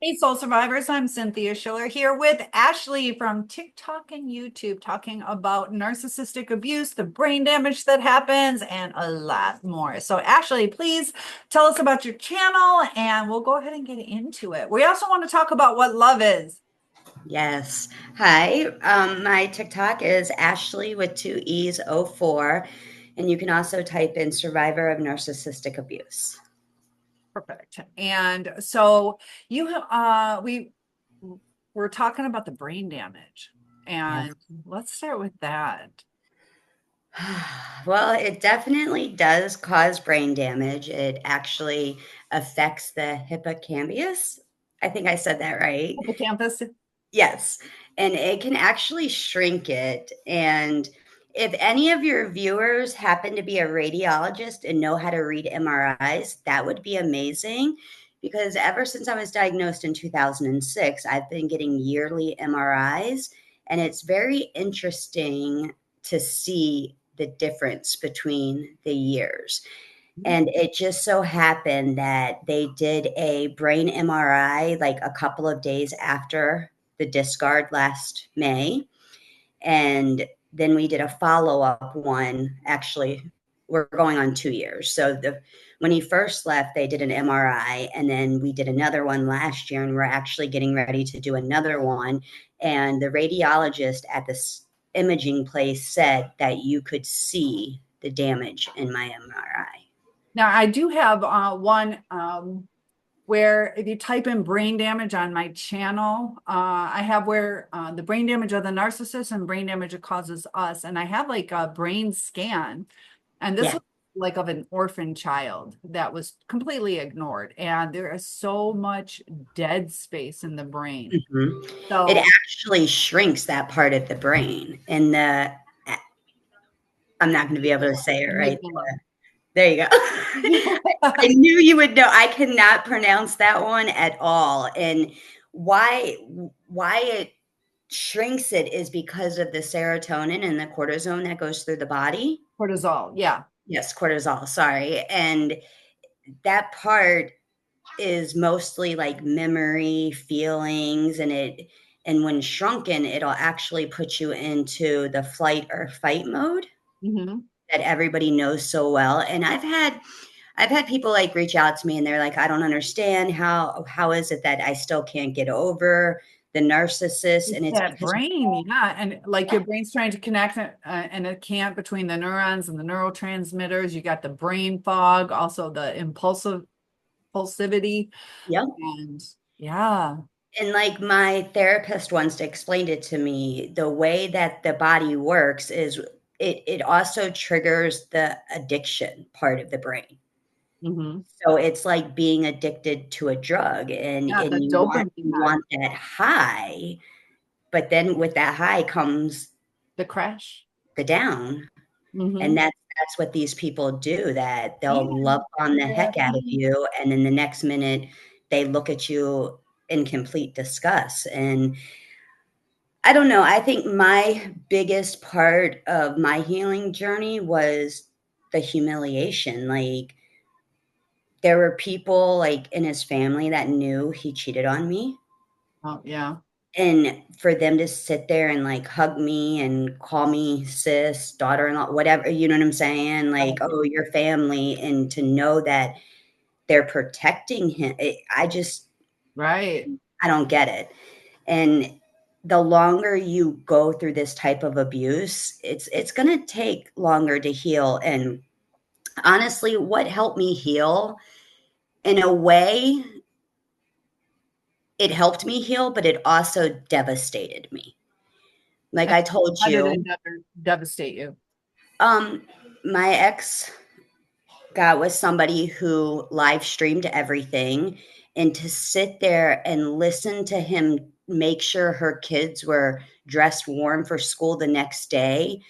Hey, Soul Survivors. I'm Cynthia Schiller here with Ashley from TikTok and YouTube talking about narcissistic abuse, the brain damage that happens, and a lot more. So, Ashley, please tell us about your channel and we'll go ahead and get into it. We also want to talk about what love is. Yes. Hi. My TikTok is Ashley with two E's 04. And you can also type in survivor of narcissistic abuse. Perfect. And so you have we're talking about the brain damage. Yes. And let's start with that. Well, it definitely does cause brain damage. It actually affects the hippocampus. I think I said that right. Hippocampus. Yes. And it can actually shrink it. And if any of your viewers happen to be a radiologist and know how to read MRIs, that would be amazing. Because ever since I was diagnosed in 2006, I've been getting yearly MRIs. And it's very interesting to see the difference between the years. And it just so happened that they did a brain MRI like a couple of days after the discard last May. And then we did a follow up one. Actually, we're going on 2 years. So when he first left, they did an MRI, and then we did another one last year, and we're actually getting ready to do another one. And the radiologist at this imaging place said that you could see the damage in my MRI. Now, I do have one where if you type in brain damage on my channel, I have where the brain damage of the narcissist and brain damage it causes us. And I have like a brain scan. And this Yeah. was like of an orphan child that was completely ignored. And there is so much dead space in the brain. Mhm. It So actually shrinks that part of the brain. And I'm not going to be able to say it right. amygdala. There you go. I knew you would know. I cannot pronounce that one at all. And why it shrinks it is because of the serotonin and the cortisone that goes through the body. Cortisol. Yeah. Yes, cortisol, sorry. And that part is mostly like memory, feelings, and when shrunken, it'll actually put you into the flight or fight mode Hmm. that everybody knows so well. And I've had people like reach out to me and they're like, I don't understand how is it that I still can't get over the narcissist? It's And it's that because brain, yeah. And like your brain's trying to connect and it can't between the neurons and the neurotransmitters. You got the brain fog, also the impulsivity. yep. And yeah, And like my therapist once explained it to me, the way that the body works is it also triggers the addiction part of the brain. hmm, So it's like being addicted to a drug and yeah, the and dopamine you high, want that high, but then with that high comes the crash. the down. And Hmm. that's what these people do, that they'll love And on the heck out of you, and then the next minute they look at you in complete disgust. And I don't know, I think my biggest part of my healing journey was the humiliation. Like, there were people, like, in his family that knew he cheated on me, oh yeah. and for them to sit there and, like, hug me and call me sis, daughter-in-law, whatever, you know what I'm saying? Like, Right. "Oh, your family," and to know that they're protecting him, Right. I don't get it. And the longer you go through this type of abuse, it's gonna take longer to heal. And honestly, what helped me heal, in a way, it helped me heal, but it also devastated me. Like And I told how did you, it devastate you? um, my ex got with somebody who live streamed everything, and to sit there and listen to him make sure her kids were dressed warm for school the next day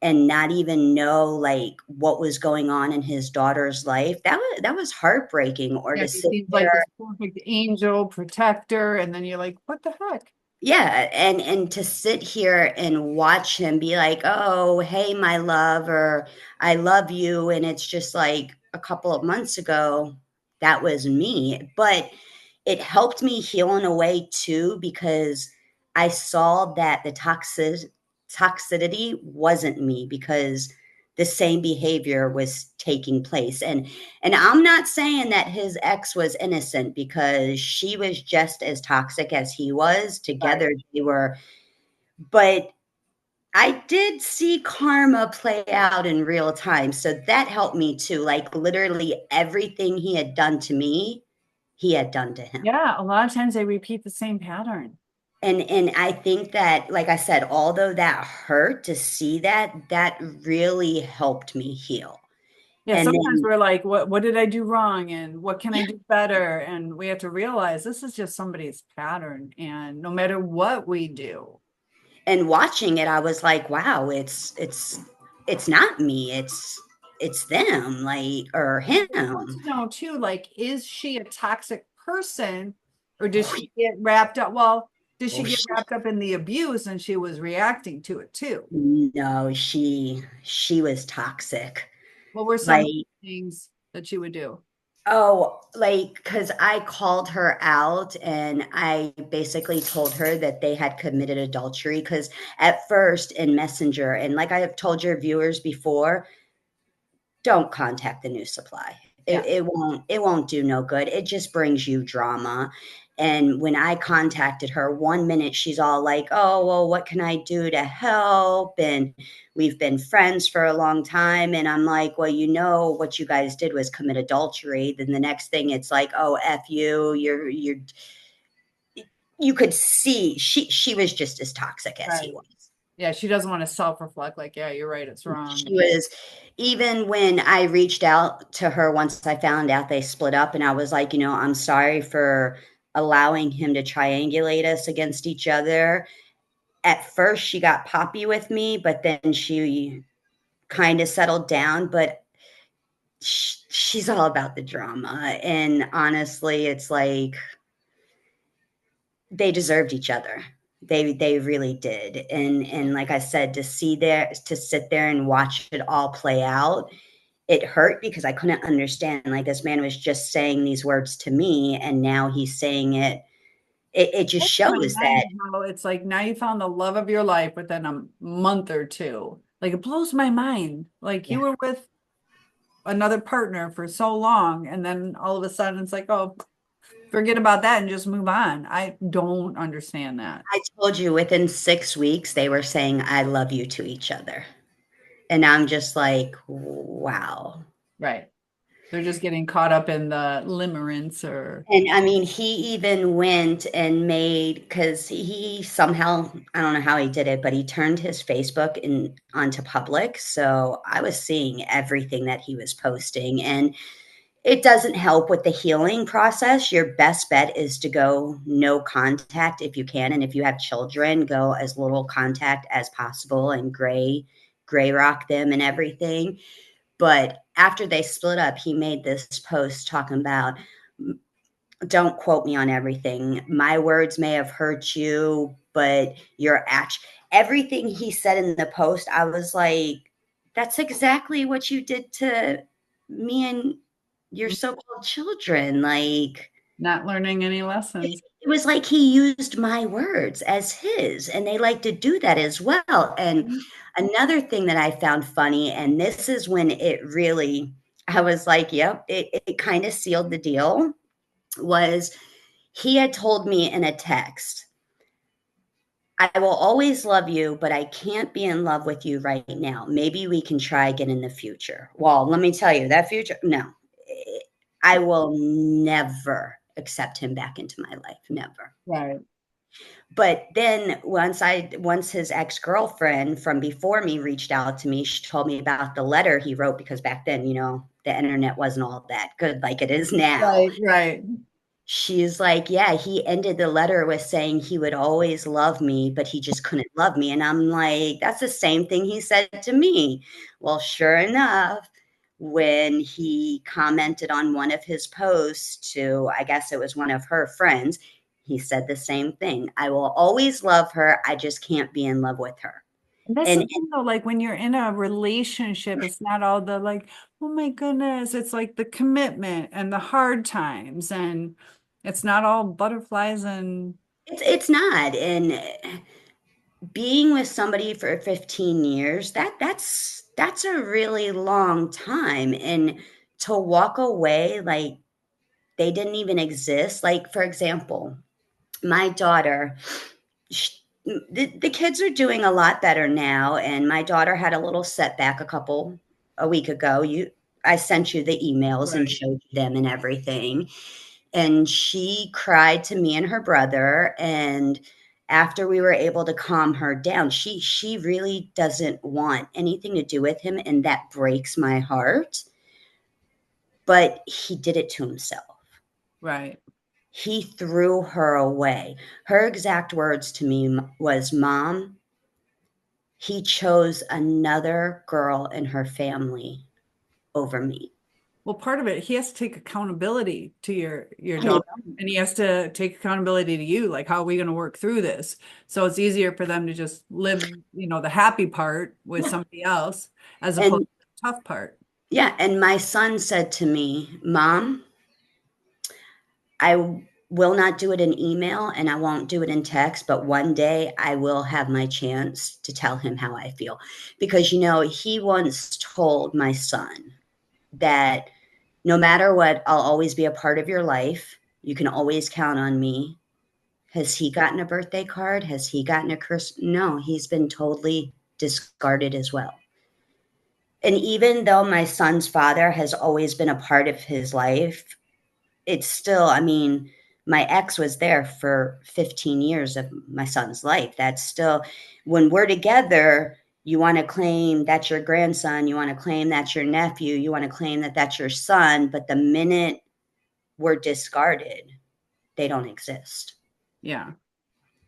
and not even know like what was going on in his daughter's life, that was heartbreaking. Or Yeah, to he sit seems like there, this perfect angel protector, and then you're like, what the heck? yeah, and to sit here and watch him be like, "Oh, hey, my love," or "I love you," and it's just like a couple of months ago, that was me. But it helped me heal in a way too, because I saw that the toxicity wasn't me, because the same behavior was taking place. And I'm not saying that his ex was innocent, because she was just as toxic as he was. Right. Together they were, but I did see karma play out in real time. So that helped me too. Like literally everything he had done to me, he had done to him. Yeah, a lot of times they repeat the same pattern. And I think that, like I said, although that hurt to see that, that really helped me heal. Yeah, And sometimes then, we're like, what did I do wrong? And what can I do better? And we have to realize this is just somebody's pattern. And no matter what we do, and watching it, I was like, wow, it's not me, it's them, like, or I want him. to know too, like, is she a toxic person or does she get wrapped up? Well, does she Oh, get wrapped up in the abuse and she was reacting to it too? no, she was toxic. What were some Like, things that you would do? oh, like, because I called her out and I basically told her that they had committed adultery. Because at first in Messenger, and like I have told your viewers before, don't contact the new supply. Yeah. It won't do no good. It just brings you drama. And when I contacted her, 1 minute she's all like, "Oh, well, what can I do to help?" And we've been friends for a long time. And I'm like, "Well, you know what you guys did was commit adultery." Then the next thing it's like, "Oh, F you, you're you could see she was just as toxic as he Right. was. Yeah, she doesn't want to self-reflect like, yeah, you're right, it's wrong. She was, even when I reached out to her once I found out they split up, and I was like, "I'm sorry for allowing him to triangulate us against each other." At first, she got poppy with me, but then she kind of settled down. But she's all about the drama. And honestly, it's like they deserved each other. They really did. And like I said, to sit there and watch it all play out, it hurt because I couldn't understand. Like, this man was just saying these words to me, and now he's saying it. It just Blows my shows that, mind how it's like now you found the love of your life within a month or two. Like it blows my mind. Like yeah. you were with another partner for so long, and then all of a sudden it's like, oh, forget about that and just move on. I don't understand that. I told you within 6 weeks they were saying "I love you" to each other, and I'm just like, wow. Right. They're just getting caught up in the limerence or And I mean, he even went and made, because he somehow, I don't know how he did it, but he turned his Facebook in onto public. So I was seeing everything that he was posting, and it doesn't help with the healing process. Your best bet is to go no contact if you can. And if you have children, go as little contact as possible and gray rock them and everything. But after they split up, he made this post talking about, don't quote me on everything. My words may have hurt you, but your action, everything he said in the post, I was like, that's exactly what you did to me and your so-called children. Like, not learning any it, lessons. it was like he used my words as his, and they like to do that as well. And another thing that I found funny, and this is when it really, I was like, yep, it kind of sealed the deal, was he had told me in a text, "I will always love you, but I can't be in love with you right now. Maybe we can try again in the future." Well, let me tell you, that future, no, I will never accept him back into my life. Never. Right. But then once his ex-girlfriend from before me reached out to me, she told me about the letter he wrote, because back then, the internet wasn't all that good like it is now. Right, right. She's like, "Yeah, he ended the letter with saying he would always love me, but he just couldn't love me." And I'm like, "That's the same thing he said to me." Well, sure enough, when he commented on one of his posts to, I guess it was one of her friends, he said the same thing. "I will always love her. I just can't be in love with her." That's the And thing though, like when you're in a relationship, it's not all the like, oh my goodness, it's like the commitment and the hard times. And It's not all butterflies and It's not. And being with somebody for 15 years, that's a really long time. And to walk away like they didn't even exist. Like, for example, my daughter, sh the kids are doing a lot better now, and my daughter had a little setback a week ago. I sent you the emails and right. showed you them and everything, and she cried to me and her brother, and after we were able to calm her down, she really doesn't want anything to do with him, and that breaks my heart, but he did it to himself. Right. He threw her away. Her exact words to me was, "Mom, he chose another girl in her family over me." Well, part of it, he has to take accountability to your And he daughter, and he has to take accountability to you. Like, how are we going to work through this? So it's easier for them to just live, the happy part with yeah, somebody else as opposed and to the tough part. yeah, and my son said to me, "Mom, I will not do it in email and I won't do it in text, but one day I will have my chance to tell him how I feel." Because, he once told my son that no matter what, I'll always be a part of your life. You can always count on me. Has he gotten a birthday card? Has he gotten a Christmas? No, he's been totally discarded as well. And even though my son's father has always been a part of his life, it's still, I mean, my ex was there for 15 years of my son's life. That's still, when we're together, you want to claim that's your grandson, you want to claim that's your nephew, you want to claim that that's your son, but the minute we're discarded, they don't exist. Yeah.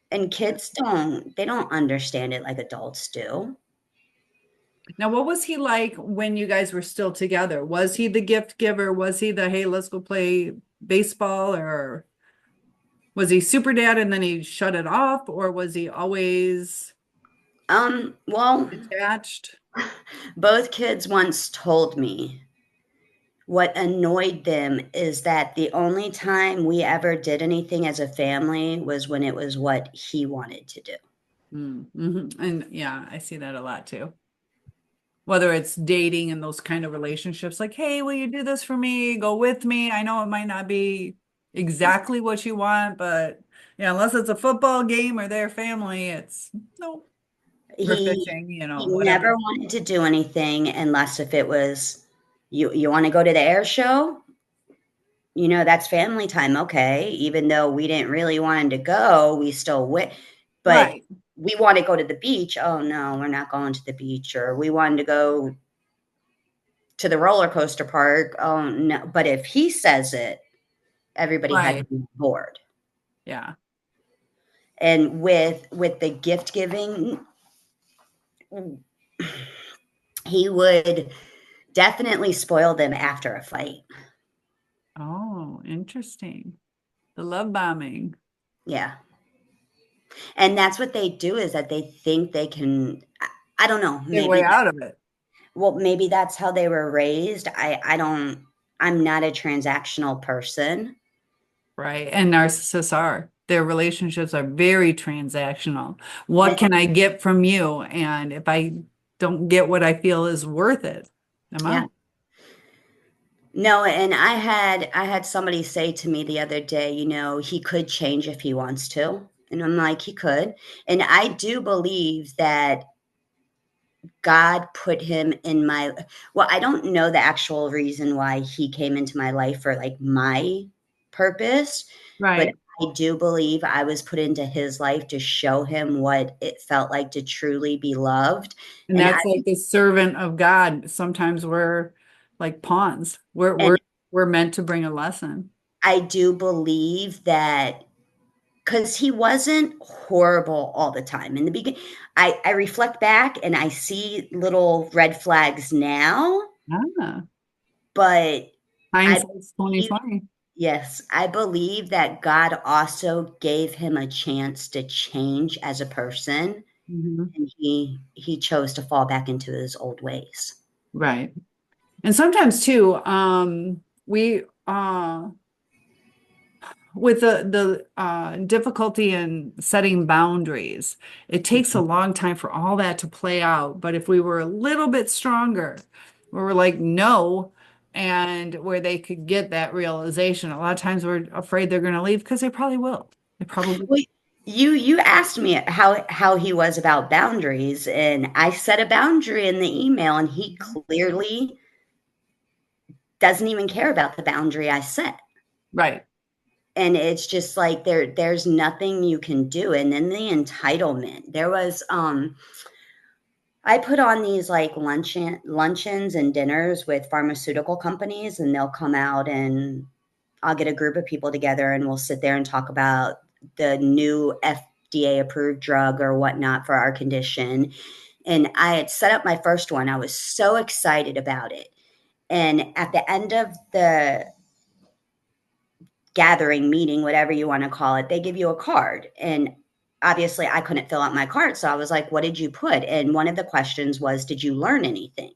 And kids they don't understand it like adults do. Now, what was he like when you guys were still together? Was he the gift giver? Was he the, hey, let's go play baseball? Or was he super dad and then he shut it off? Or was he always Well, attached? both kids once told me what annoyed them is that the only time we ever did anything as a family was when it was what he wanted to do. Mm-hmm. And yeah, I see that a lot too. Whether it's dating and those kind of relationships, like, hey, will you do this for me? Go with me. I know it might not be exactly what you want, but yeah, unless it's a football game or their family, it's no, we're He fishing, he never whatever. wanted to do anything unless if it was, you want to go to the air show? That's family time, okay. Even though we didn't really want him to go, we still went. But Right, we want to go to the beach. Oh no, we're not going to the beach. Or we wanted to go to the roller coaster park. Oh no. But if he says it, everybody had to right. be on board. Yeah. And with the gift giving, he would definitely spoil them after a fight. Oh, interesting. The love bombing. Yeah. And that's what they do, is that they think they can, I don't know, Their way out of it. maybe that's how they were raised. I don't, I'm not a transactional person. Right. And narcissists are. Their relationships are very transactional. What And can I get from you? And if I don't get what I feel is worth it, I'm yeah. out. No, and I had somebody say to me the other day, he could change if he wants to. And I'm like, he could. And I do believe that God put him in my, well, I don't know the actual reason why he came into my life for like my purpose, but Right. I do believe I was put into his life to show him what it felt like to truly be loved. And And I that's like the servant of God. Sometimes we're like pawns. We're and we're we're meant to bring a lesson. I do believe that, because he wasn't horrible all the time. In the beginning, I reflect back and I see little red flags now, Ah, but I hindsight's believe, 2020. yes, I believe that God also gave him a chance to change as a person, Mhm. and he chose to fall back into his old ways. Right. And sometimes too, we with the difficulty in setting boundaries, it takes a long time for all that to play out. But if we were a little bit stronger, where we're like, no, and where they could get that realization, a lot of times we're afraid they're going to leave because they probably will. They probably. Well, you asked me how he was about boundaries, and I set a boundary in the email, and he clearly doesn't even care about the boundary I set. Right. And it's just like there's nothing you can do. And then the entitlement. There was I put on these like luncheons and dinners with pharmaceutical companies, and they'll come out and I'll get a group of people together and we'll sit there and talk about the new FDA approved drug or whatnot for our condition. And I had set up my first one. I was so excited about it. And at the end of the gathering, meeting, whatever you want to call it, they give you a card. And obviously, I couldn't fill out my card. So I was like, what did you put? And one of the questions was, did you learn anything?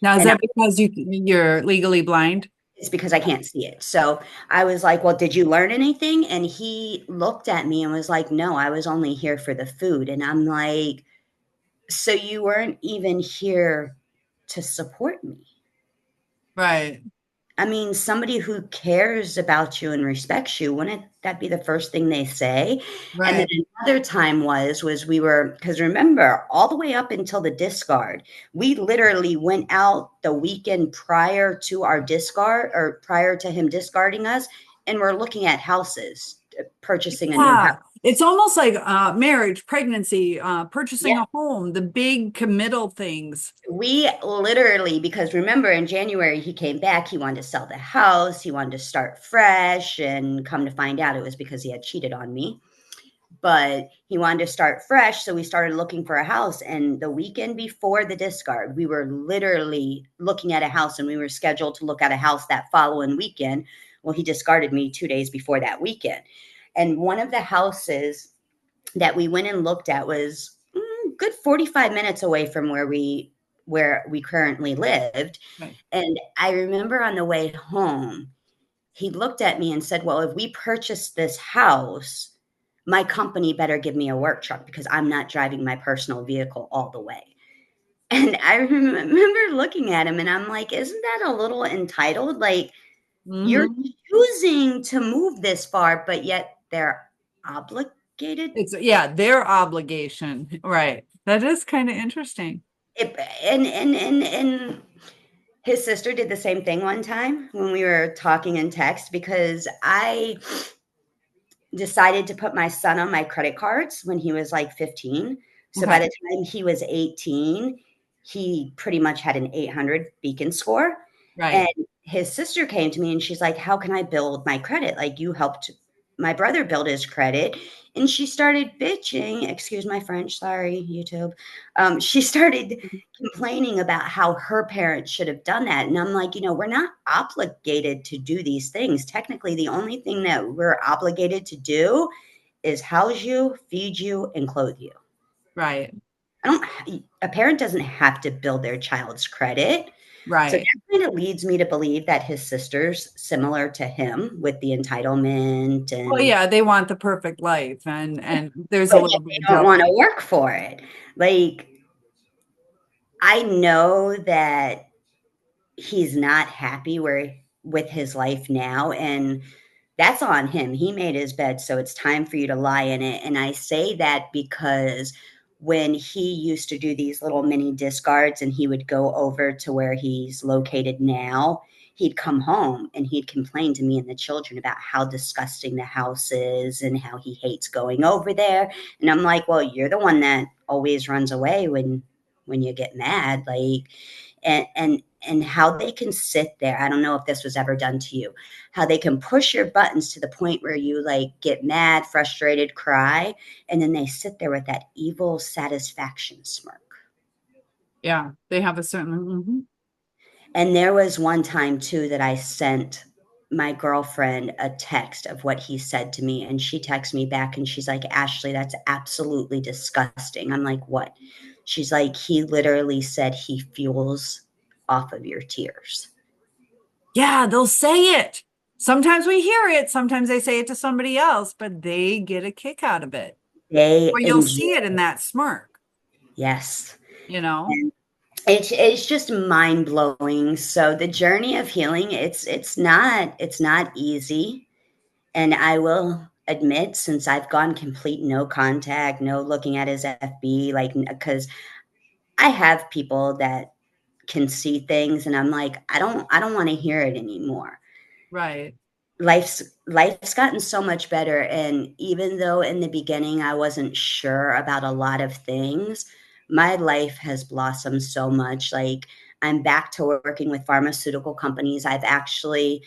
Now, is And that because you're legally blind? it's because I can't see it. So I was like, well, did you learn anything? And he looked at me and was like, no, I was only here for the food. And I'm like, so you weren't even here to support me? Right. I mean, somebody who cares about you and respects you, wouldn't that be the first thing they say? And then Right. another time was we were, because remember, all the way up until the discard, we literally went out the weekend prior to our discard or prior to him discarding us, and we're looking at houses, purchasing a new house. Yeah, it's almost like marriage, pregnancy, purchasing Yeah. a home, the big committal things. We literally, because remember in January, he came back, he wanted to sell the house, he wanted to start fresh, and come to find out it was because he had cheated on me. But he wanted to start fresh, so we started looking for a house. And the weekend before the discard, we were literally looking at a house, and we were scheduled to look at a house that following weekend. Well, he discarded me 2 days before that weekend. And one of the houses that we went and looked at was good 45 minutes away from where we currently lived. Right. And I remember on the way home, he looked at me and said, well, if we purchase this house, my company better give me a work truck because I'm not driving my personal vehicle all the way. And I remember looking at him and I'm like, isn't that a little entitled? Like, you're Hmm. choosing to move this far, but yet they're obligated. It's yeah, their obligation. Right. That is kind of interesting. And his sister did the same thing one time when we were talking in text because I decided to put my son on my credit cards when he was like 15. So by Okay. the time he was 18, he pretty much had an 800 beacon score. And Right. his sister came to me and she's like, how can I build my credit? Like, you helped my brother build his credit. And she started bitching, excuse my French, sorry, YouTube. She started complaining about how her parents should have done that. And I'm like, we're not obligated to do these things. Technically, the only thing that we're obligated to do is house you, feed you, and clothe you. Right. A parent doesn't have to build their child's credit. So Right. that kind of leads me to believe that his sister's similar to him with the entitlement Well, and yeah, they want the perfect life, and there's a but little yet bit of they don't jealousy. want to work for it. Like, I know that he's not happy with his life now, and that's on him. He made his bed, so it's time for you to lie in it. And I say that because when he used to do these little mini discards and he would go over to where he's located now, he'd come home and he'd complain to me and the children about how disgusting the house is and how he hates going over there. And I'm like, well, you're the one that always runs away when you get mad. Like, and how they can sit there. I don't know if this was ever done to you, how they can push your buttons to the point where you like get mad, frustrated, cry, and then they sit there with that evil satisfaction smirk. Yeah, they have a certain. Mhm. And there was one time too that I sent my girlfriend a text of what he said to me, and she texted me back and she's like, Ashley, that's absolutely disgusting. I'm like, what? She's like, he literally said he fuels off of your tears. Yeah, they'll say it. Sometimes we hear it, sometimes they say it to somebody else, but they get a kick out of it. They Or you'll enjoy. see it in that smirk, Yes. you know? And it's just mind blowing. So the journey of healing, it's not easy. And I will admit, since I've gone complete no contact, no looking at his FB, like, because I have people that can see things, and I'm like, I don't want to hear it anymore. Right. Life's gotten so much better, and even though in the beginning I wasn't sure about a lot of things, my life has blossomed so much. Like, I'm back to working with pharmaceutical companies. I've actually,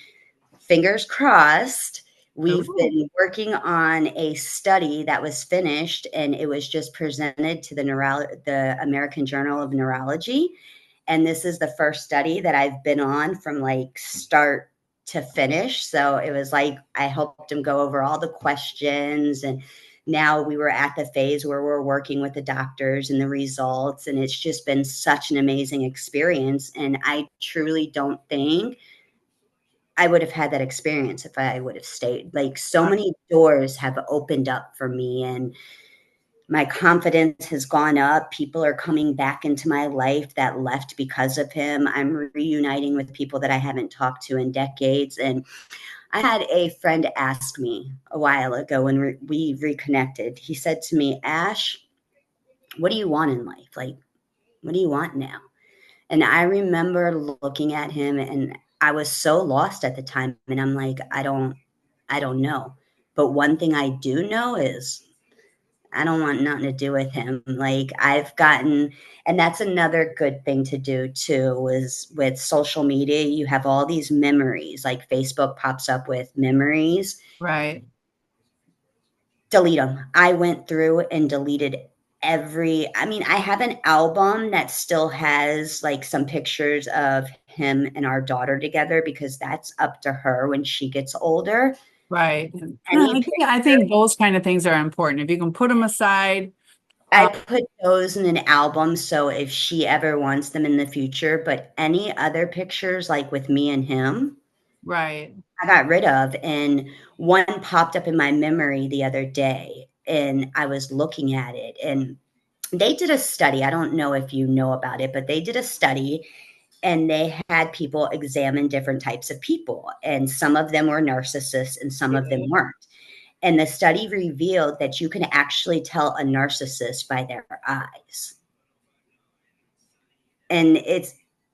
fingers crossed, we've Ooh, been working on a study that was finished, and it was just presented to the American Journal of Neurology. And this is the first study that I've been on from like start to finish. So it was like I helped him go over all the questions, and now we were at the phase where we're working with the doctors and the results, and it's just been such an amazing experience. And I truly don't think I would have had that experience if I would have stayed. Like, so right. many doors have opened up for me, and my confidence has gone up. People are coming back into my life that left because of him. I'm reuniting with people that I haven't talked to in decades. And I had a friend ask me a while ago when we reconnected. He said to me, Ash, what do you want in life? Like, what do you want now? And I remember looking at him, and I was so lost at the time. And I'm like, I don't know. But one thing I do know is I don't want nothing to do with him. Like, I've gotten, and that's another good thing to do too, is with social media, you have all these memories. Like, Facebook pops up with memories. Right. Delete them. I went through and deleted I mean, I have an album that still has like some pictures of him and our daughter together, because that's up to her when she gets older. Right. Any I picture think those kind of things are important. If you can put them aside, I um, put those in an album, so if she ever wants them in the future, but any other pictures, like with me and him, right. I got rid of, and one popped up in my memory the other day, and I was looking at it, and they did a study. I don't know if you know about it, but they did a study, and they had people examine different types of people, and some of them were narcissists and some of them Yeah. weren't. And the study revealed that you can actually tell a narcissist by their eyes. And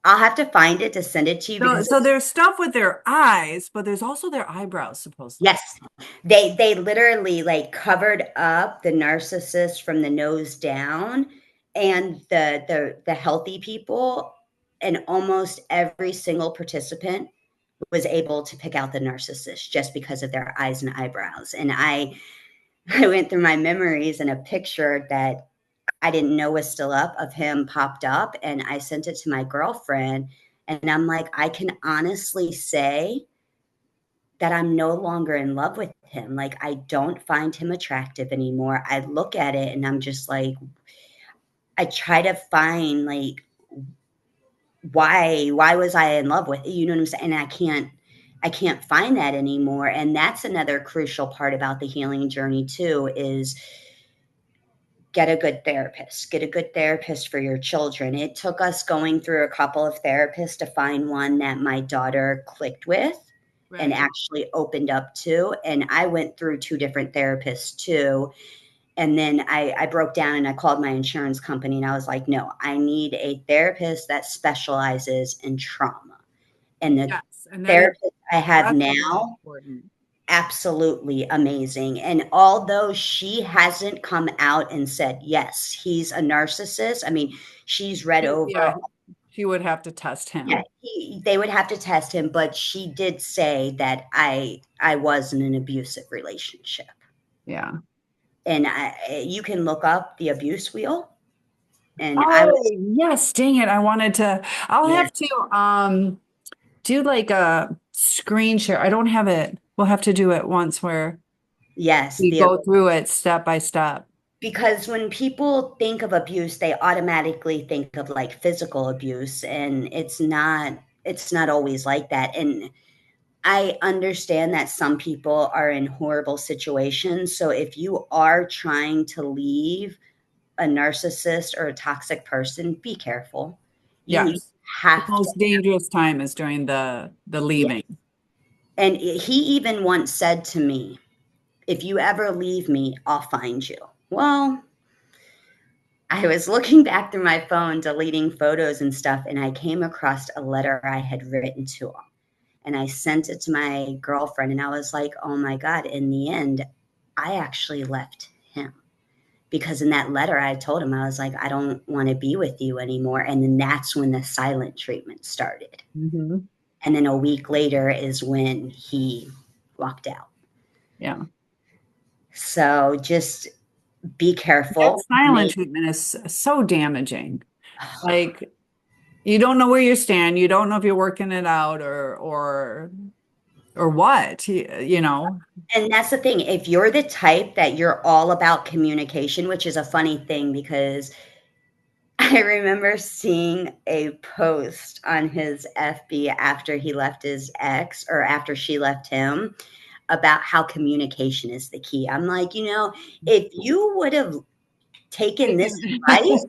I'll have to find it to send it to you, So, because so it's, there's stuff with their eyes, but there's also their eyebrows, supposedly. yes, they literally like covered up the narcissist from the nose down, and the healthy people, and almost every single participant was able to pick out the narcissist just because of their eyes and eyebrows. And I went through my memories, and a picture that I didn't know was still up of him popped up, and I sent it to my girlfriend, and I'm like, I can honestly say that I'm no longer in love with him. Like, I don't find him attractive anymore. I look at it and I'm just like, I try to find like, why was I in love with, you know what I'm saying? And I can't find that anymore. And that's another crucial part about the healing journey too, is get a good therapist for your children. It took us going through a couple of therapists to find one that my daughter clicked with and Right. actually opened up to. And I went through two different therapists too. And then I broke down and I called my insurance company, and I was like, no, I need a therapist that specializes in trauma. And the Yes. And therapist I have that's really now, important. absolutely amazing. And although she hasn't come out and said, yes, he's a narcissist, I mean, she's read over, Yeah. She would have to test yeah, him. they would have to test him, but she did say that I was in an abusive relationship. Yeah. And you can look up the abuse wheel. And I Oh, was, yes, dang it. I'll yeah, have to do like a screen share. I don't have it. We'll have to do it once where yes, we go through it step by step. because when people think of abuse, they automatically think of like physical abuse, and it's not always like that. And I understand that some people are in horrible situations. So if you are trying to leave a narcissist or a toxic person, be careful. You Yes. The have to. most dangerous time is during the Yeah. leaving. And he even once said to me, if you ever leave me, I'll find you. Well, I was looking back through my phone, deleting photos and stuff, and I came across a letter I had written to him. And I sent it to my girlfriend, and I was like, oh my God, in the end, I actually left him. Because in that letter, I told him, I was like, I don't want to be with you anymore. And then that's when the silent treatment started. Mhm. And then a week later is when he walked out. Yeah. So just be That careful. silent treatment is so damaging. Like you don't know where you stand. You don't know if you're working it out or what, you know. And that's the thing. If you're the type that you're all about communication, which is a funny thing because I remember seeing a post on his FB after he left his ex or after she left him about how communication is the key. I'm like, if you would have taken this advice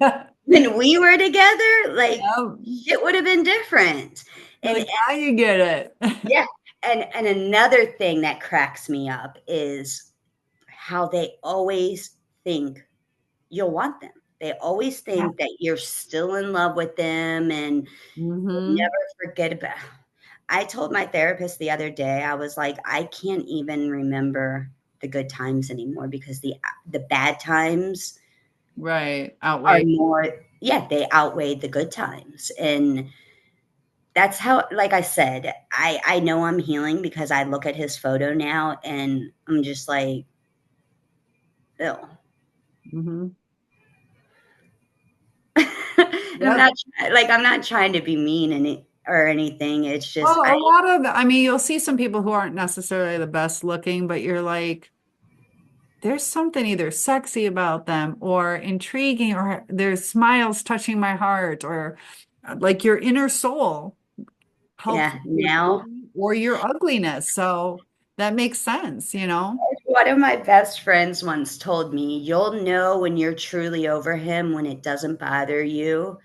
when we were together, like Yeah. shit would have been different. You're And like, now you get it. yeah, and another thing that cracks me up is how they always think you'll want them. They always Yeah. think that you're still in love with them and you'll Hmm. never forget about. I told my therapist the other day, I was like, I can't even remember the good times anymore because the bad times Right. are Outweigh. more, yeah, they outweigh the good times. And that's how, like I said, I know I'm healing because I look at his photo now and I'm just like, ew. Hmm. And Yep. I'm not trying to be mean or anything. It's just Well, a lot of, I mean, you'll see some people who aren't necessarily the best looking, but you're like, there's something either sexy about them or intriguing, or their smiles touching my heart, or like your inner soul helps yeah, your now beauty or your ugliness. So that makes sense, you know? one of my best friends once told me, you'll know when you're truly over him when it doesn't bother you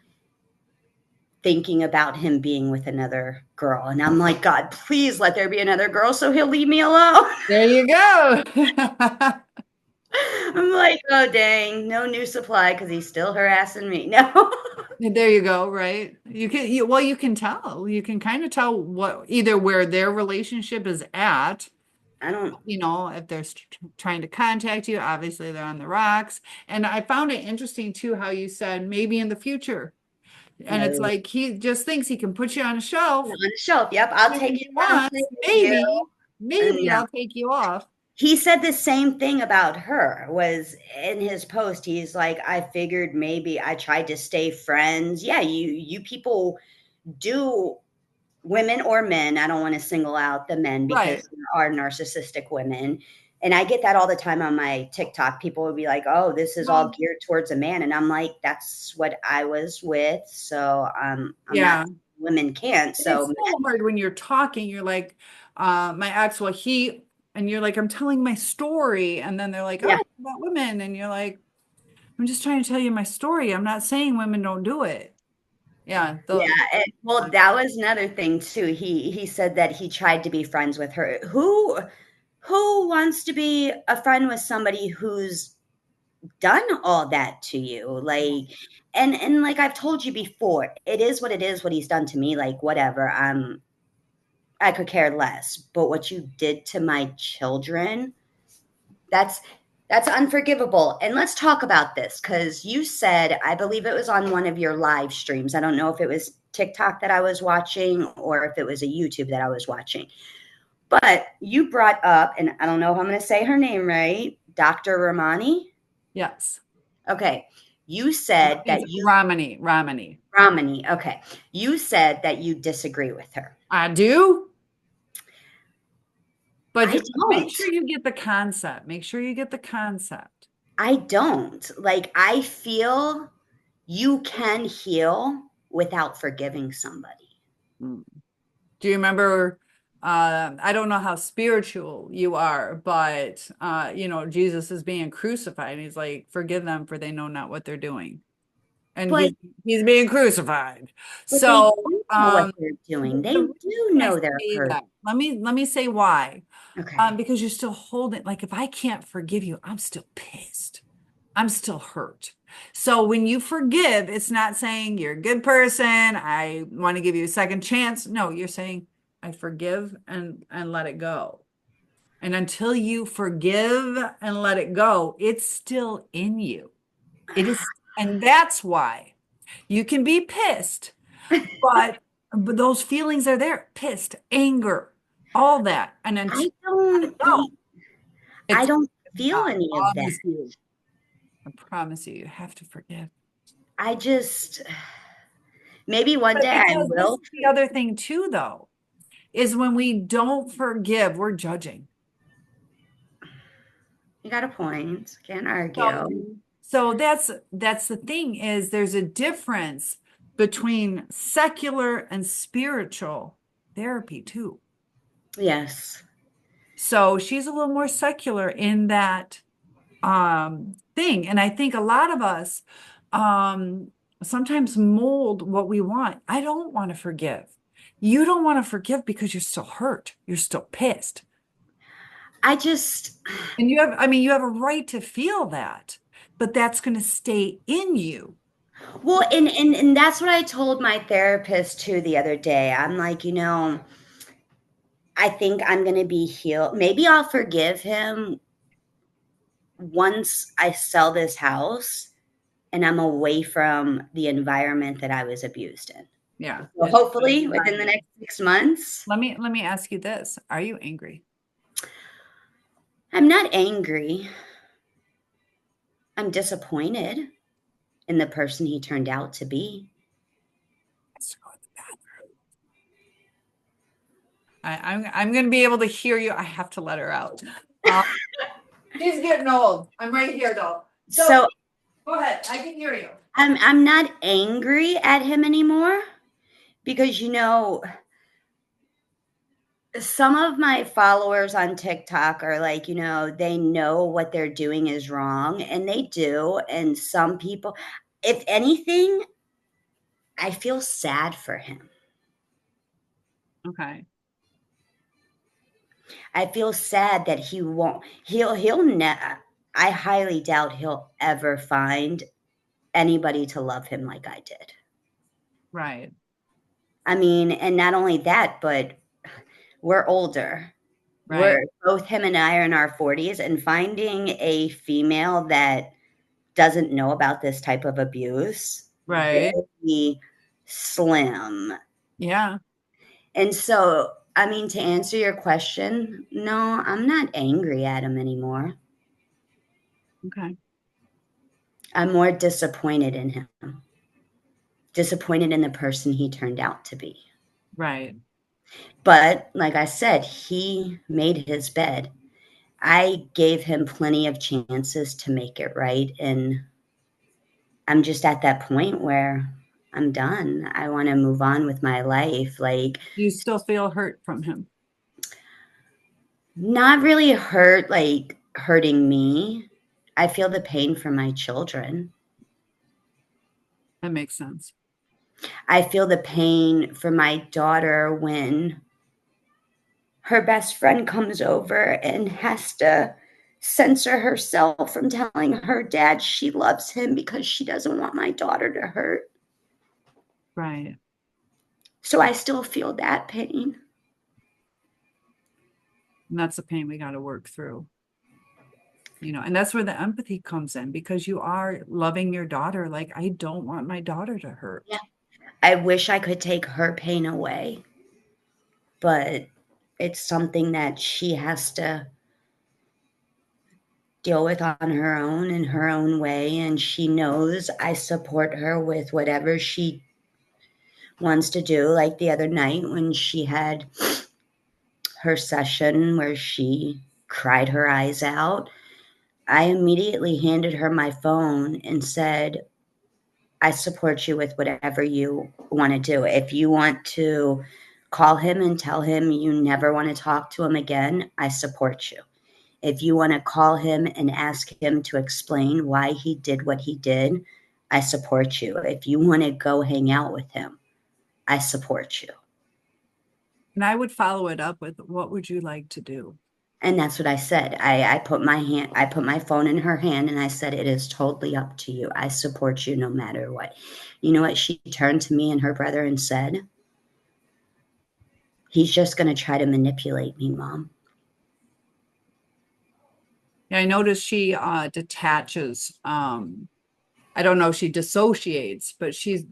thinking about him being with another girl. And I'm like, God, please let there be another girl so he'll leave me alone. There you go. I'm like, oh dang, no new supply because he's still harassing me. No. There you go, right? Well, you can tell. You can kind of tell what either where their relationship is at, I don't you know, if they're trying to contact you, obviously they're on the rocks. And I found it interesting too how you said maybe in the future. And it's know. like he just thinks he can put you on a On shelf the shelf. Yep. I'll whenever take he you on a plane wants. with you. Maybe No. I'll take you off. He said the same thing about her was in his post. He's like, I figured maybe I tried to stay friends. Yeah, you people do, women or men. I don't want to single out the men because Right. there are narcissistic women. And I get that all the time on my TikTok. People would be like, oh, this is all Well, geared towards a man. And I'm like, that's what I was with. So I'm not, yeah. women can't. And it's So so hard when you're talking. You're like, my ex, well, and you're like, I'm telling my story. And then they're like, yeah. oh, about women. And you're like, I'm just trying to tell you my story. I'm not saying women don't do it. Yeah. Yeah, and well, that was another thing too. He said that he tried to be friends with her. Who wants to be a friend with somebody who's done all that to you? Like, and like I've told you before, it is what it is. What he's done to me, like whatever. I could care less. But what you did to my children, that's that's unforgivable. And let's talk about this because you said, I believe it was on one of your live streams. I don't know if it was TikTok that I was watching or if it was a YouTube that I was watching. But you brought up, and I don't know if I'm going to say her name right, Dr. Ramani. Yes. Okay. You said It's that you, Romney. Romney. Ramani. Okay. You said that you disagree with her. I do. I But make don't. sure you get the concept. Make sure you get the concept. I don't. Like, I feel you can heal without forgiving somebody. Mm. Do you remember? I don't know how spiritual you are, but Jesus is being crucified. And he's like, forgive them for they know not what they're doing. And But he's being crucified. they So do know what they're doing. They the reason do I know their say hurt. that, let me say why. Okay. Because you're still holding, like if I can't forgive you, I'm still pissed. I'm still hurt. So when you forgive, it's not saying you're a good person. I want to give you a second chance. No, you're saying I forgive and let it go. And until you forgive and let it go, it's still in you. It is, and that's why you can be pissed, but those feelings are there. Pissed, anger, all that. And until I don't no, I it's don't feel I any of that. promise you. I promise you, you have to forgive. I just maybe one But day I because this will. is the other thing too, though, is when we don't forgive, we're judging. You got a point. Can't So, argue. so that's the thing is there's a difference between secular and spiritual therapy too. Yes. So she's a little more secular in that thing. And I think a lot of us sometimes mold what we want. I don't want to forgive. You don't want to forgive because you're still hurt. You're still pissed. I just And you have, I mean, you have a right to feel that, but that's going to stay in you. well, and that's what I told my therapist too the other day. I'm like, I think I'm gonna be healed. Maybe I'll forgive him once I sell this house and I'm away from the environment that I was abused in. Yeah. So hopefully within the Right. next 6 months. Let me ask you this. Are you angry? I'm not angry. I'm disappointed in the person he turned out to be. Let's go to the bathroom. I'm going to be able to hear you. I have to let her out. Um, she's getting old. I'm right here though. So So go ahead. I can hear you. I'm not angry at him anymore because some of my followers on TikTok are like, they know what they're doing is wrong, and they do. And some people, if anything, I feel sad for him. Okay. I feel sad that he won't, I highly doubt he'll ever find anybody to love him like I did. Right. I mean, and not only that, but we're older. Right. We're both him and I are in our 40s, and finding a female that doesn't know about this type of abuse, Right. very slim. Yeah. And so, I mean, to answer your question, no, I'm not angry at him anymore. Okay. I'm more disappointed in him, disappointed in the person he turned out to be. Right. But like I said, he made his bed. I gave him plenty of chances to make it right. And I'm just at that point where I'm done. I want to move on with my life. Like, You still feel hurt from him. not really hurt, like hurting me. I feel the pain for my children. That makes sense. I feel the pain for my daughter when her best friend comes over and has to censor herself from telling her dad she loves him because she doesn't want my daughter to hurt. Right. So I still feel that pain. And that's the pain we got to work through. And that's where the empathy comes in because you are loving your daughter. Like, I don't want my daughter to hurt. Yeah. I wish I could take her pain away, but it's something that she has to deal with on her own in her own way. And she knows I support her with whatever she wants to do. Like the other night when she had her session where she cried her eyes out, I immediately handed her my phone and said, I support you with whatever you want to do. If you want to call him and tell him you never want to talk to him again, I support you. If you want to call him and ask him to explain why he did what he did, I support you. If you want to go hang out with him, I support you. And I would follow it up with, what would you like to do? And that's what I said. I put my phone in her hand and I said, it is totally up to you. I support you no matter what. You know what? She turned to me and her brother and said, he's just going to try to manipulate me, Mom. Yeah, I noticed she detaches. I don't know if she dissociates, but she's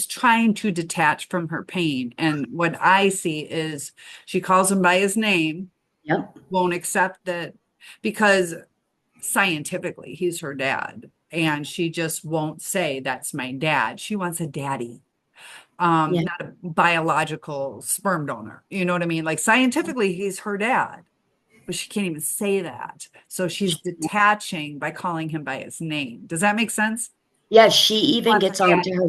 trying to detach from her pain. And what I see is she calls him by his name, Yep. won't accept that because scientifically he's her dad. And she just won't say that's my dad. She wants a daddy, Yeah. not a biological sperm donor. You know what I mean? Like scientifically, he's her dad, but she can't even say that. So she's detaching by calling him by his name. Does that make sense? Yeah, she even Wants a gets on to daddy. her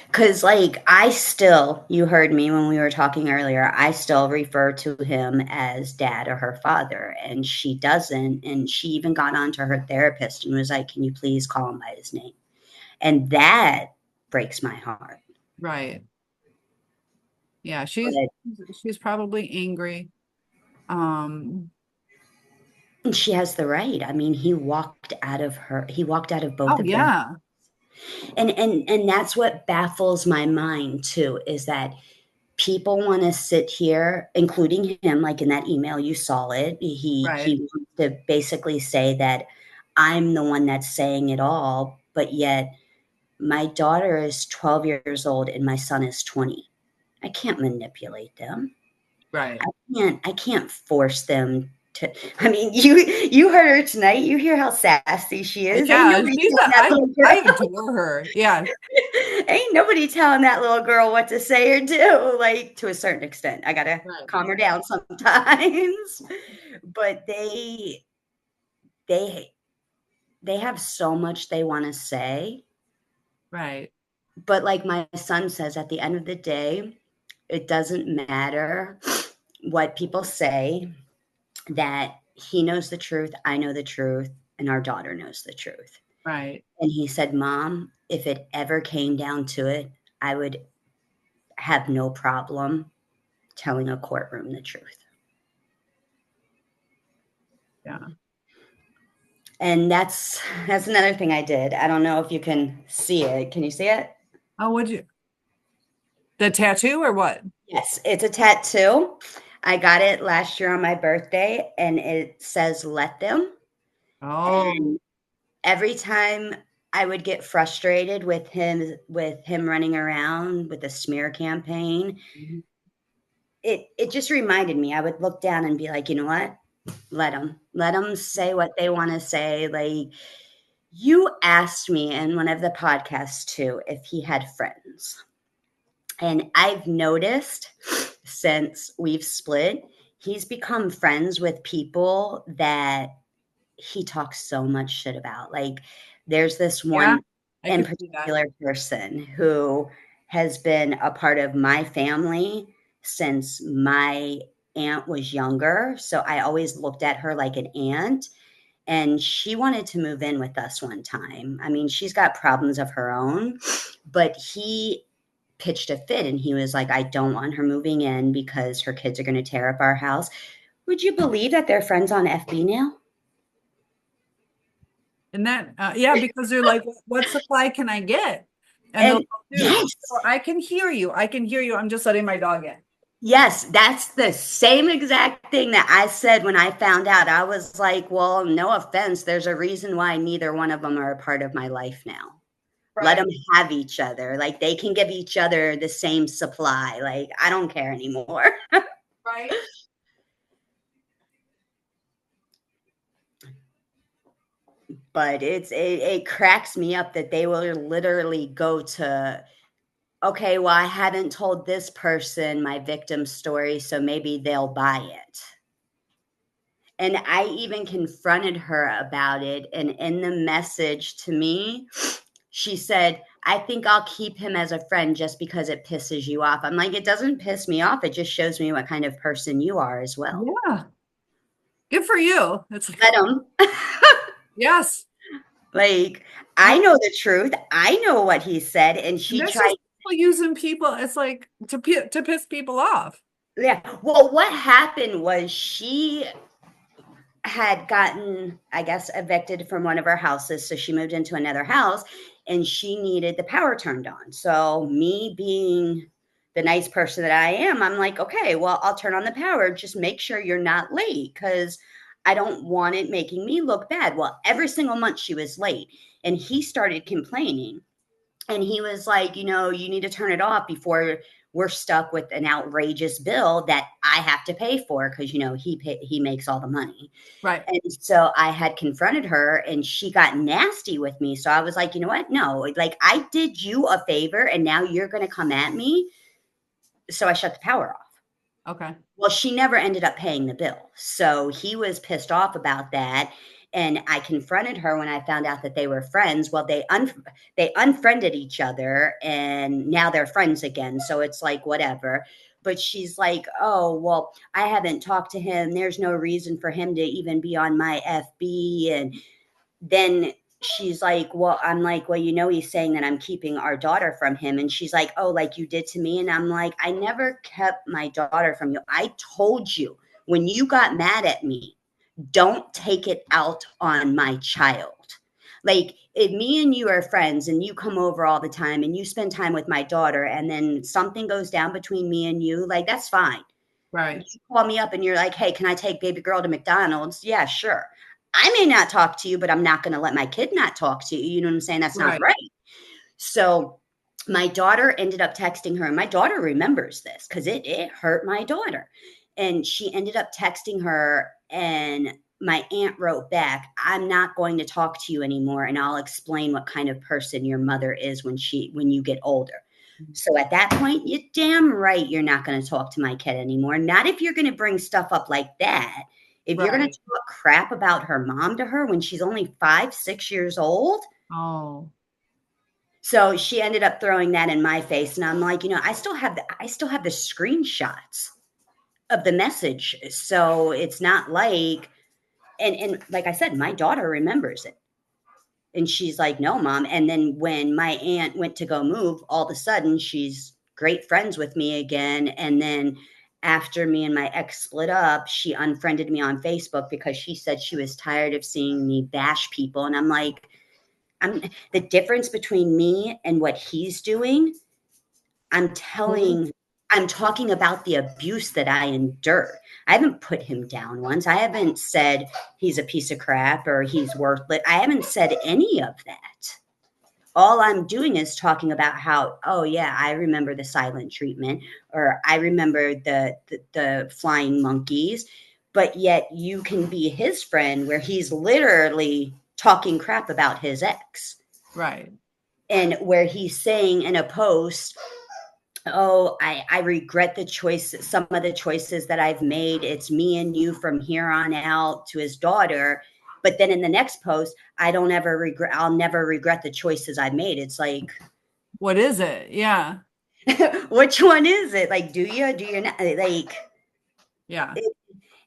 because, like, I still, you heard me when we were talking earlier, I still refer to him as dad or her father, and she doesn't. And she even got on to her therapist and was like, can you please call him by his name? And that breaks my heart. Right. Yeah, But, she's probably angry. Um, and she has the right. I mean, he walked out of both oh of their, yeah, and that's what baffles my mind too, is that people want to sit here, including him, like in that email, you saw it. He right. wants to basically say that I'm the one that's saying it all, but yet my daughter is 12 years old and my son is 20. I can't manipulate them. Right. I can't force them to. I mean, you heard her tonight. You hear how sassy she is. Ain't Yeah, nobody telling that little I girl. adore her. Yeah, Ain't nobody telling that little girl what to say or do, like, to a certain extent. I gotta right, calm her down sometimes. But they they have so much they want to say. right. But like my son says, at the end of the day, it doesn't matter what people say, that he knows the truth, I know the truth, and our daughter knows the truth. Right. And he said, Mom, if it ever came down to it, I would have no problem telling a courtroom the truth. Yeah. And that's another thing I did. I don't know if you can see it. Can you see it? Oh, would you the tattoo or what? Yes, it's a tattoo. I got it last year on my birthday and it says let them. Oh, And every time I would get frustrated with him running around with a smear campaign, mhm. it just reminded me. I would look down and be like, you know what? Let them say what they want to say. Like, you asked me in one of the podcasts too if he had friends. And I've noticed since we've split, he's become friends with people that he talks so much shit about. Like, there's this Yeah, one I in could see that. particular person who has been a part of my family since my aunt was younger. So I always looked at her like an aunt. And she wanted to move in with us one time. I mean, she's got problems of her own, but he pitched a fit and he was like, I don't want her moving in because her kids are going to tear up our house. Would you believe that they're friends on FB now? And that, yeah, because they're like, what supply can I get? And they'll And go through. yes, So I can hear you. I can hear you. I'm just letting my dog in. yes, that's the same exact thing that I said when I found out. I was like, well, no offense. There's a reason why neither one of them are a part of my life now. Let Right. them have each other. Like, they can give each other the same supply. Like, I don't care anymore. Right. But it cracks me up that they will literally go to, okay, well, I haven't told this person my victim story, so maybe they'll buy it. And I even confronted her about it. And in the message to me, she said, I think I'll keep him as a friend just because it pisses you off. I'm like, it doesn't piss me off. It just shows me what kind of person you are as well. Yeah. Good for you. It's like, Let him. yes. Like, I Yep. know the truth. I know what he said. And And she that's tried. just people using people. It's like to piss people off. Yeah. Well, what happened was she had gotten, I guess, evicted from one of her houses. So she moved into another house and she needed the power turned on. So, me being the nice person that I am, I'm like, okay, well, I'll turn on the power. Just make sure you're not late because I don't want it making me look bad. Well, every single month she was late and he started complaining. And he was like, you need to turn it off before we're stuck with an outrageous bill that I have to pay for because, he makes all the money. Right. And so I had confronted her and she got nasty with me. So I was like, you know what? No, like I did you a favor and now you're going to come at me. So I shut the power off. Okay. Well, she never ended up paying the bill. So he was pissed off about that. And I confronted her when I found out that they were friends. Well, they unfriended each other and now they're friends again. So it's like, whatever. But she's like, oh, well, I haven't talked to him. There's no reason for him to even be on my FB. And then she's like, well, I'm like, well, he's saying that I'm keeping our daughter from him. And she's like, oh, like you did to me. And I'm like, I never kept my daughter from you. I told you when you got mad at me, don't take it out on my child. Like, if me and you are friends and you come over all the time and you spend time with my daughter and then something goes down between me and you, like, that's fine. You Right. call me up and you're like, hey, can I take baby girl to McDonald's? Yeah, sure. I may not talk to you, but I'm not going to let my kid not talk to you. You know what I'm saying? That's not Right. right. So my daughter ended up texting her, and my daughter remembers this because it hurt my daughter. And she ended up texting her, and my aunt wrote back, I'm not going to talk to you anymore, and I'll explain what kind of person your mother is when you get older. So at that point, you're damn right you're not going to talk to my kid anymore. Not if you're going to bring stuff up like that. If you're going to Right. talk crap about her mom to her when she's only 5, 6 years old. Oh. So she ended up throwing that in my face. And I'm like, I still have the screenshots of the message. So it's not like, and like I said, my daughter remembers it. And she's like, no, mom. And then when my aunt went to go move, all of a sudden she's great friends with me again. And then after me and my ex split up, she unfriended me on Facebook because she said she was tired of seeing me bash people. And I'm like, the difference between me and what he's doing, I'm Mhm. telling I'm talking about the abuse that I endured. I haven't put him down once. I haven't said he's a piece of crap or he's worthless. I haven't said any of that. All I'm doing is talking about how, oh yeah, I remember the silent treatment, or I remember the flying monkeys, but yet you can be his friend where he's literally talking crap about his ex, Right. and where he's saying in a post, oh, I regret some of the choices that I've made. It's me and you from here on out, to his daughter. But then in the next post, I'll never regret the choices I made. It's like, What is it? Yeah. which one is it? Like, do you not? Like, Yeah.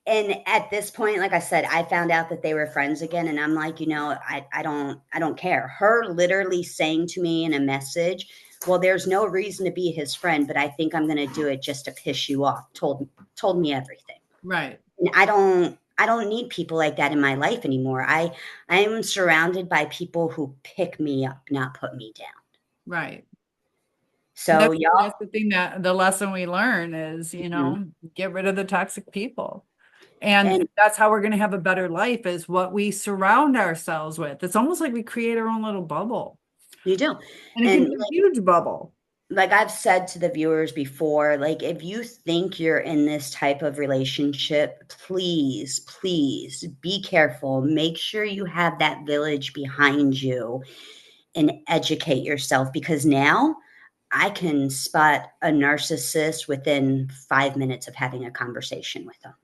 and at this point, like I said, I found out that they were friends again. And I'm like, I don't care. Her literally saying to me in a message, well, there's no reason to be his friend, but I think I'm going to do it just to piss you off. Told me everything. Right. And I don't need people like that in my life anymore. I am surrounded by people who pick me up, not put me down. Right. So That's y'all, the thing, that the lesson we learn is, mhm, get rid of the toxic people. And and that's how we're going to have a better life, is what we surround ourselves with. It's almost like we create our own little bubble, you do. and it can And be a huge bubble. like I've said to the viewers before, like if you think you're in this type of relationship, please, please be careful. Make sure you have that village behind you and educate yourself, because now I can spot a narcissist within 5 minutes of having a conversation with them.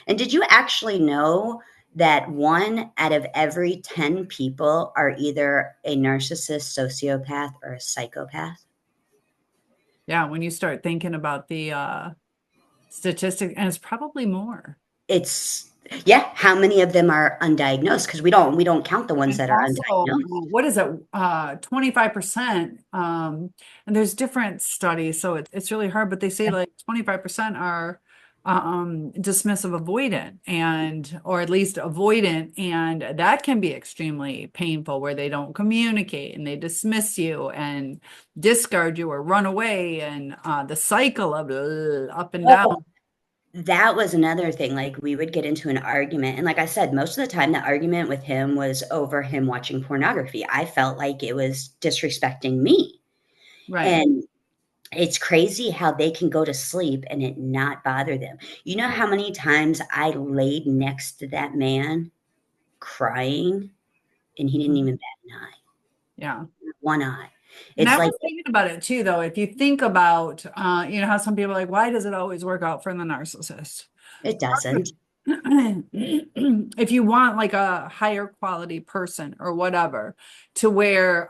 And did you actually know that 1 out of every 10 people are either a narcissist, sociopath, or a psychopath. Yeah, when you start thinking about the statistic, and it's probably more. It's yeah, how many of them are undiagnosed? Because we don't count the ones And that are also, undiagnosed. what is it? 25%. And there's different studies, so it's really hard, but they say like 25% are dismissive avoidant and or at least avoidant, and that can be extremely painful where they don't communicate and they dismiss you and discard you or run away and the cycle of up and down. Oh, that was another thing. Like we would get into an argument, and like I said, most of the time the argument with him was over him watching pornography. I felt like it was disrespecting me. Right. And it's crazy how they can go to sleep and it not bother them. You know how many times I laid next to that man crying and he didn't even bat an eye, Yeah. one eye. And It's I like was thinking about it too, though. If you think about, how some people are like, why does it always work out for the narcissist? it doesn't. If you want like a higher quality person or whatever, to where,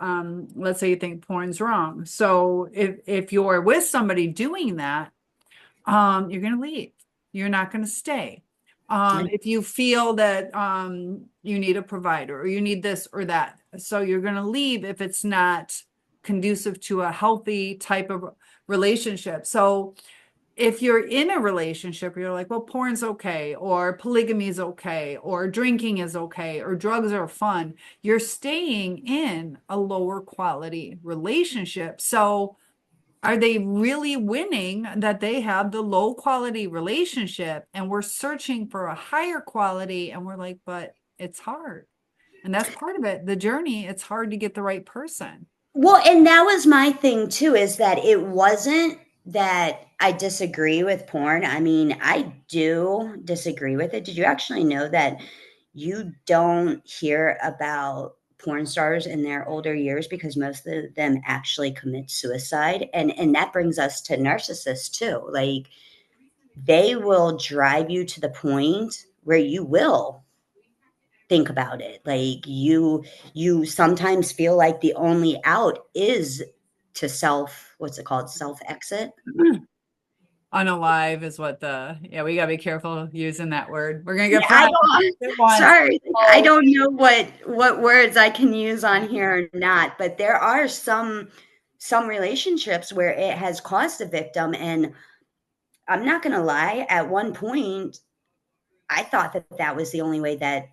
let's say you think porn's wrong. So if you're with somebody doing that, you're going to leave. You're not going to stay. If you feel that you need a provider or you need this or that, so you're going to leave if it's not conducive to a healthy type of relationship. So if you're in a relationship, you're like, well, porn's okay, or polygamy is okay, or drinking is okay, or drugs are fun. You're staying in a lower quality relationship. So are they really winning that they have the low quality relationship and we're searching for a higher quality and we're like, but it's hard. And that's part of it. The journey, it's hard to get the right person. Well, and that was my thing too, is that it wasn't that I disagree with porn. I mean, I do disagree with it. Did you actually know that you don't hear about porn stars in their older years because most of them actually commit suicide? And that brings us to narcissists too. Like they will drive you to the point where you will think about it. Like you sometimes feel like the only out is to self, what's it called, self exit. Unalive is what yeah, we gotta be careful using that word. We're gonna Yeah, get I fined don't, once. sorry, I Oh, don't know what words I can use on here or not, but there are some relationships where it has caused a victim. And I'm not gonna lie, at one point I thought that that was the only way that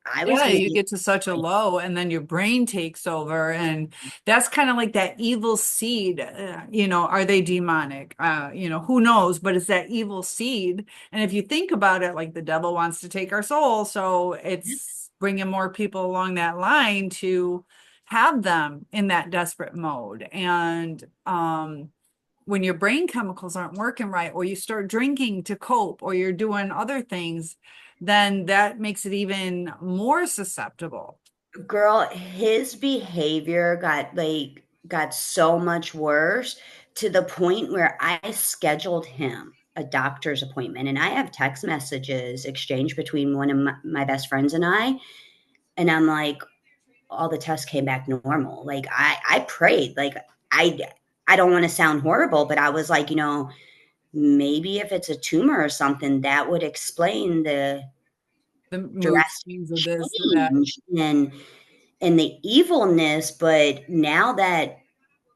I was yeah, going to you be. get to such a low and then your brain takes over. And that's kind of like that evil seed. Are they demonic? Who knows? But it's that evil seed. And if you think about it, like the devil wants to take our soul. So it's bringing more people along that line to have them in that desperate mode. And when your brain chemicals aren't working right, or you start drinking to cope, or you're doing other things, then that makes it even more susceptible. Girl, his behavior got so much worse to the point where I scheduled him a doctor's appointment, and I have text messages exchanged between one of my best friends and and I'm like, all the tests came back normal. Like I prayed, like I I don't want to sound horrible, but I was like, maybe if it's a tumor or something, that would explain the The mood drastic swings of this or that. change and the evilness. But now that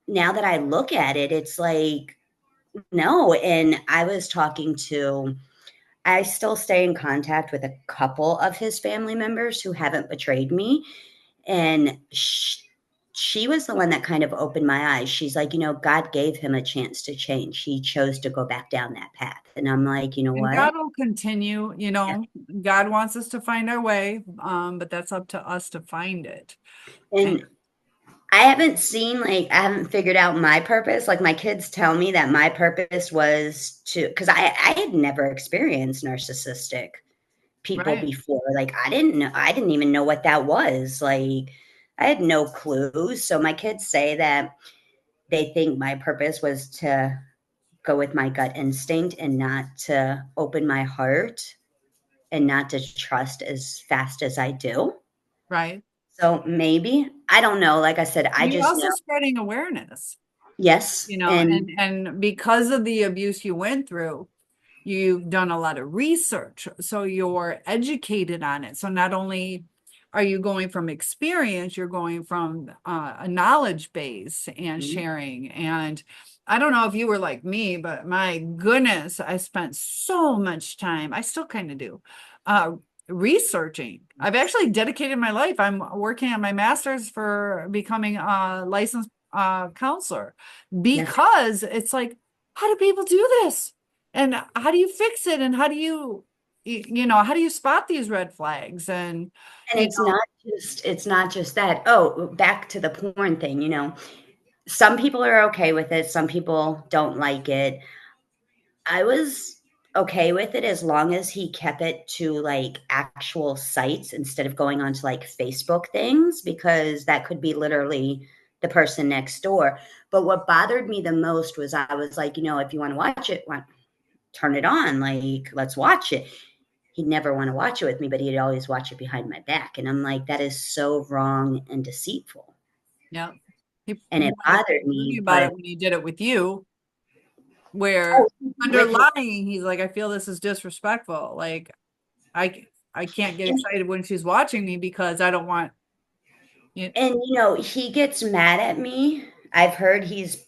I look at it, it's like no. And I still stay in contact with a couple of his family members who haven't betrayed me. And she was the one that kind of opened my eyes. She's like, God gave him a chance to change. He chose to go back down that path. And I'm like, you know And what? God will continue, Yeah. God wants us to find our way, but that's up to us to find it. And And I haven't figured out my purpose. Like my kids tell me that my purpose was because I had never experienced narcissistic people right. before. Like I didn't even know what that was. Like I had no clue. So my kids say that they think my purpose was to go with my gut instinct and not to open my heart and not to trust as fast as I do. Right. So maybe, I don't know. Like I said, I You're just know. also spreading awareness, Yes. you know, And and because of the abuse you went through, you've done a lot of research, so you're educated on it. So not only are you going from experience, you're going from a knowledge base and sharing. And I don't know if you were like me, but my goodness, I spent so much time, I still kind of do, uh, researching. I've actually dedicated my life. I'm working on my master's for becoming a licensed counselor, yes. because it's like, how do people do this? And how do you fix it? And how do you, you know, how do you spot these red flags? And, And you know, it's not just that. Oh, back to the porn thing, some people are okay with it, some people don't like it. I was okay with it as long as he kept it to like actual sites instead of going onto like Facebook things, because that could be literally the person next door. But what bothered me the most was I was like, if you want to watch it, turn it on. Like, let's watch it. He'd never want to watch it with me, but he'd always watch it behind my back. And I'm like, that is so wrong and deceitful. yeah, And he it wanted to bothered tell me me, about but it when he did it with you, oh, where with underlying, he's like, I feel this is disrespectful. Like, I can't get and, excited when she's watching me because I don't want it. and he gets mad at me. I've heard he's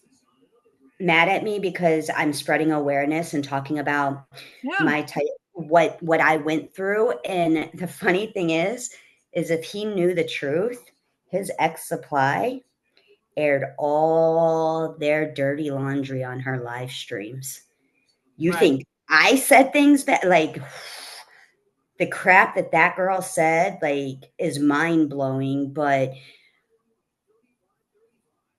mad at me because I'm spreading awareness and talking about Yeah, my type, what I went through. And the funny thing is if he knew the truth, his ex supply aired all their dirty laundry on her live streams. You right. think I said things that like the crap that girl said like is mind blowing, but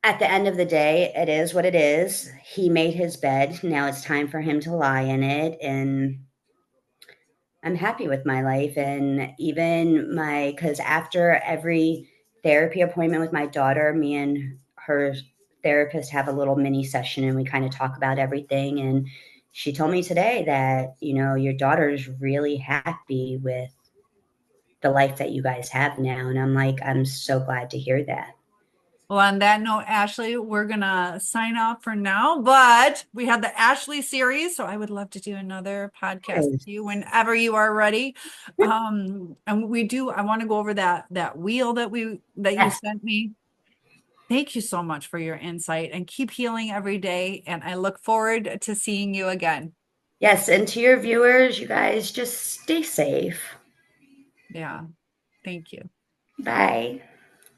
at the end of the day, it is what it is. He made his bed. Now it's time for him to lie in it. And I'm happy with my life. And even because after every therapy appointment with my daughter, me and her therapist have a little mini session and we kind of talk about everything. And she told me today that, your daughter's really happy with the life that you guys have now. And I'm like, I'm so glad to hear that. Well, on that note, Ashley, we're gonna sign off for now, but we have the ASHLEE series, so I would love to do another podcast with you whenever you are ready. And I want to go over that wheel that you Yes. sent me. Thank you so much for your insight, and keep healing every day. And I look forward to seeing you again. Yes. And to your viewers, you guys just stay safe. Yeah, thank you. Bye.